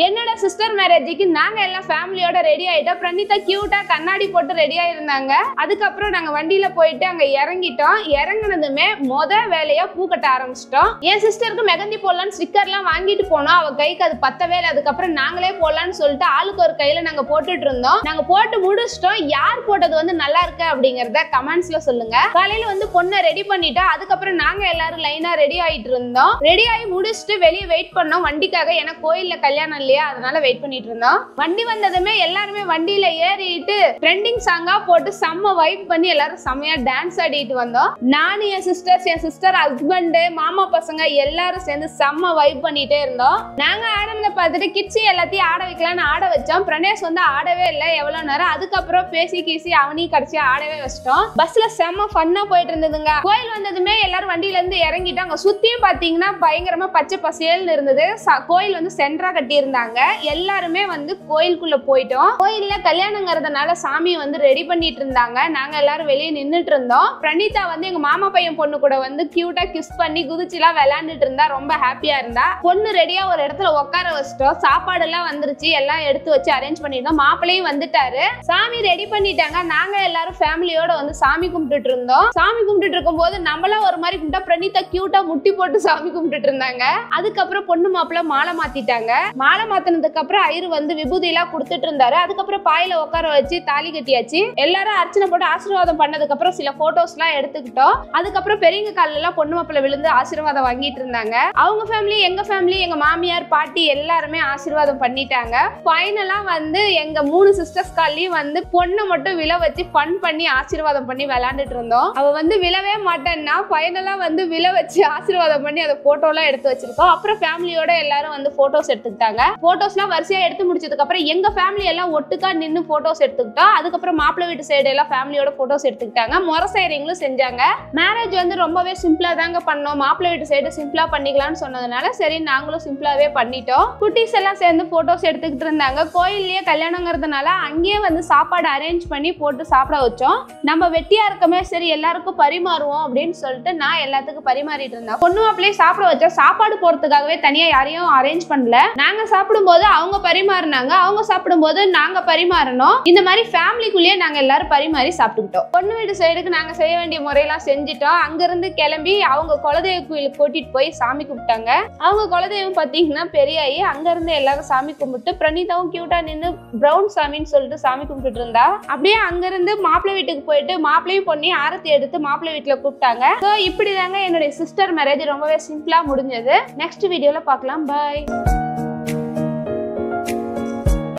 என்னோட சிஸ்டர் மேரேஜுக்கு நாங்க எல்லாம் ஃபேமிலியோட ரெடி ஆயிட்டோம். பிரணிதா கியூட்டா கண்ணாடி போட்டு ரெடி ஆயிருந்தாங்க. அதுக்கப்புறம் நாங்க வண்டியில போயிட்டு அங்க இறங்கிட்டோம். இறங்குனதுமே வேலையா பூ கட்ட ஆரம்பிச்சிட்டோம். என் சிஸ்டருக்கு மெகந்தி போடலான்னு ஸ்டிக்கர்லாம் வாங்கிட்டு போனோம். அவ கைக்கு அது பத்தவே இல்லை. அதுக்கப்புறம் நாங்களே போடலான்னு சொல்லிட்டு ஆளுக்கு ஒரு கையில நாங்க போட்டுட்டு இருந்தோம். நாங்க போட்டு முடிச்சிட்டோம். யார் போட்டது வந்து நல்லா இருக்கு அப்படிங்கறத கமெண்ட்ஸ்ல சொல்லுங்க. காலையில வந்து பொண்ணை ரெடி பண்ணிட்டோம். அதுக்கப்புறம் நாங்க எல்லாரும் லைனா ரெடி ஆயிட்டு இருந்தோம். ரெடி ஆகி முடிச்சுட்டு வெளியே வெயிட் பண்ணோம் வண்டிக்காக. ஏன்னா கோயில்ல கல்யாணம் இல்லையா, அதனால வெயிட் பண்ணிட்டு இருந்தோம். வண்டி வந்ததுமே எல்லாருமே வண்டியில ஏறிட்டு ட்ரெண்டிங் சாங்கா போட்டு செம்ம வைப் பண்ணி எல்லாரும் செம்மையா டான்ஸ் ஆடிட்டு வந்தோம். நானும் என் சிஸ்டர் ஹஸ்பண்ட் மாமா பசங்க எல்லாரும் சேர்ந்து செம்ம வைப் பண்ணிட்டே இருந்தோம். நாங்க ஆடுறத பார்த்துட்டு கிட்ஸி எல்லாத்தையும் ஆட வைக்கலாம்னு ஆட வச்சோம். பிரணேஷ் வந்து ஆடவே இல்லை எவ்வளவு நேரம். அதுக்கப்புறம் பேசி கீசி அவனையும் கடைசியா ஆடவே வச்சிட்டோம். பஸ்ல செம்ம ஃபன்னா போயிட்டு இருந்ததுங்க. கோயில் வந்ததுமே எல்லாரும் வண்டியில இருந்து இறங்கிட்டாங்க. சுத்தியும் பாத்தீங்கன்னா பயங்கரமா பச்சை பசேல்னு இருந்தது. கோயில் வந்து சென்ட்ரா கட்டி இருந்தாங்க. எல்லாருமே வந்து கோயிலுக்குள்ள போயிட்டோம். கோயில்ல கல்யாணங்கிறதுனால சாமி வந்து ரெடி பண்ணிட்டு இருந்தாங்க. நாங்க எல்லாரும் வெளியே நின்றுட்டு இருந்தோம். பிரணிதா வந்து எங்க மாமா பையன் பொண்ணு கூட வந்து கியூட்டா கிஸ் பண்ணி குதிச்சுலாம் விளையாண்டுட்டு இருந்தா. ரொம்ப ஹாப்பியா இருந்தா. பொண்ணு ரெடியா ஒரு இடத்துல உட்கார வச்சிட்டோம். சாப்பாடு எல்லாம் வந்துருச்சு. எல்லாம் எடுத்து வச்சு அரேஞ்ச் பண்ணிருந்தோம். மாப்பிள்ளையும் வந்துட்டாரு. சாமி ரெடி பண்ணிட்டாங்க. நாங்க எல்லாரும் ஃபேமிலியோட வந்து சாமி கும்பிட்டுட்டு இருந்தோம். சாமி கும்பிட்டுட்டு இருக்கும் போது நம்மளா ஒரு மாதிரி கும்பிட்டா பிரணிதா கியூட்டா முட்டி போட்டு சாமி கும்பிட்டுட்டு இருந்தாங்க. அதுக்கப்புறம் பொண்ணு மாப்பிள்ள மாலை மாத்திட்டாங்க. மாலை மாத்தினதுக்கு அப்புறம் ஐயர் வந்து விபூதி எல்லாம் கொடுத்துட்டு இருந்தாரு. அதுக்கப்புறம் பாயில உட்கார வச்சு தாலி கட்டியாச்சு. எல்லாரும் அர்ச்சனை போட்டு ஆசீர்வாதம் பண்ணதுக்கு அப்புறம் சில போட்டோஸ் எல்லாம் எடுத்துக்கிட்டோம். அதுக்கப்புறம் பெரியங்க காலில எல்லாம் பொண்ணு மாப்பிள்ள விழுந்து ஆசீர்வாதம் வாங்கிட்டு இருந்தாங்க. அவங்க ஃபேமிலி, எங்க ஃபேமிலி, எங்க மாமியார் பாட்டி எல்லாருமே ஆசீர்வாதம் பண்ணிட்டாங்க. ஃபைனலா வந்து எங்க 3 சிஸ்டர்ஸ் காலையும் வந்து பொண்ணை மட்டும் விழ வச்சு ஃபன் பண்ணி ஆசீர்வாதம் பண்ணி விளையாண்டுட்டு இருந்தோம். அவ வந்து விழவே மாட்டேன்னா ஃபைனலா வந்து விழ வச்சு ஆசீர்வாதம் பண்ணி அதை போட்டோ எல்லாம் எடுத்து வச்சிருக்கோம். அப்புறம் ஃபேமிலியோட எல்லாரும் வந்து போட்டோஸ் எடுத்துக்கிட்டாங்க. போட்டோஸ்லாம் வரிசையா எடுத்து முடிச்சதுக்கு அப்புறம் எங்க ஃபேமிலி எல்லாம் ஒட்டுக்கா நின்று போட்டோஸ் எடுத்துக்கிட்டோம். அதுக்கப்புறம் மாப்பிள்ளை வீட்டு சைடு எல்லாம் ஃபேமிலியோட போட்டோஸ் எடுத்துக்கிட்டாங்க. முறை சைரிங்களும் செஞ்சாங்க. மேரேஜ் வந்து ரொம்பவே சிம்பிளா தாங்க பண்ணோம். மாப்பிள்ளை வீட்டு சைடு சிம்பிளா பண்ணிக்கலாம்னு சொன்னதுனால சரி நாங்களும் சிம்பிளாவே பண்ணிட்டோம். குட்டீஸ் எல்லாம் சேர்ந்து போட்டோஸ் எடுத்துக்கிட்டு இருந்தாங்க. கோயில்லயே கல்யாணங்கிறதுனால அங்கேயே வந்து சாப்பாடு அரேஞ்ச் பண்ணி போட்டு சாப்பிட வச்சோம். நம்ம வெட்டியா இருக்கமே சரி எல்லாருக்கும் பரிமாறுவோம் அப்படின்னு சொல்லிட்டு நான் எல்லாத்துக்கும் பரிமாறிட்டு இருந்தேன். பொண்ணு மாப்பிள்ளையே சாப்பிட வச்சா சாப்பாடு போறதுக்காகவே தனியா யாரையும் அரேஞ்ச் பண்ணல. நாங்க சாப்பிடும்போது அவங்க பரிமாறினாங்க. அவங்க சாப்பிடும்போது நாங்க பரிமாறணும். இந்த மாதிரி ஃபேமிலிக்குள்ளேயே நாங்க எல்லாரும் பரிமாறி சாப்பிட்டுக்கிட்டோம். பொண்ணு வீட்டு சைடுக்கு நாங்க செய்ய வேண்டிய முறையெல்லாம் செஞ்சுட்டோம். அங்கிருந்து கிளம்பி அவங்க குலதெய்வ கோயிலுக்கு கூட்டிட்டு போய் சாமி கும்பிட்டாங்க. அவங்க குலதெய்வம் பாத்தீங்கன்னா பெரியாயி. அங்க இருந்து எல்லாரும் சாமி கும்பிட்டு பிரணிதாவும் கியூட்டா நின்று பிரவுன் சாமின்னு சொல்லிட்டு சாமி கும்பிட்டு இருந்தா. அப்படியே அங்க இருந்து மாப்பிள்ளை வீட்டுக்கு போயிட்டு மாப்பிள்ளையும் பொண்ணி ஆரத்தி எடுத்து மாப்பிள்ளை வீட்டுல கூப்பிட்டாங்க. ஸோ இப்படிதாங்க என்னுடைய சிஸ்டர் மேரேஜ் ரொம்பவே சிம்பிளா முடிஞ்சது. நெக்ஸ்ட் வீடியோல பார்க்கலாம். பாய்.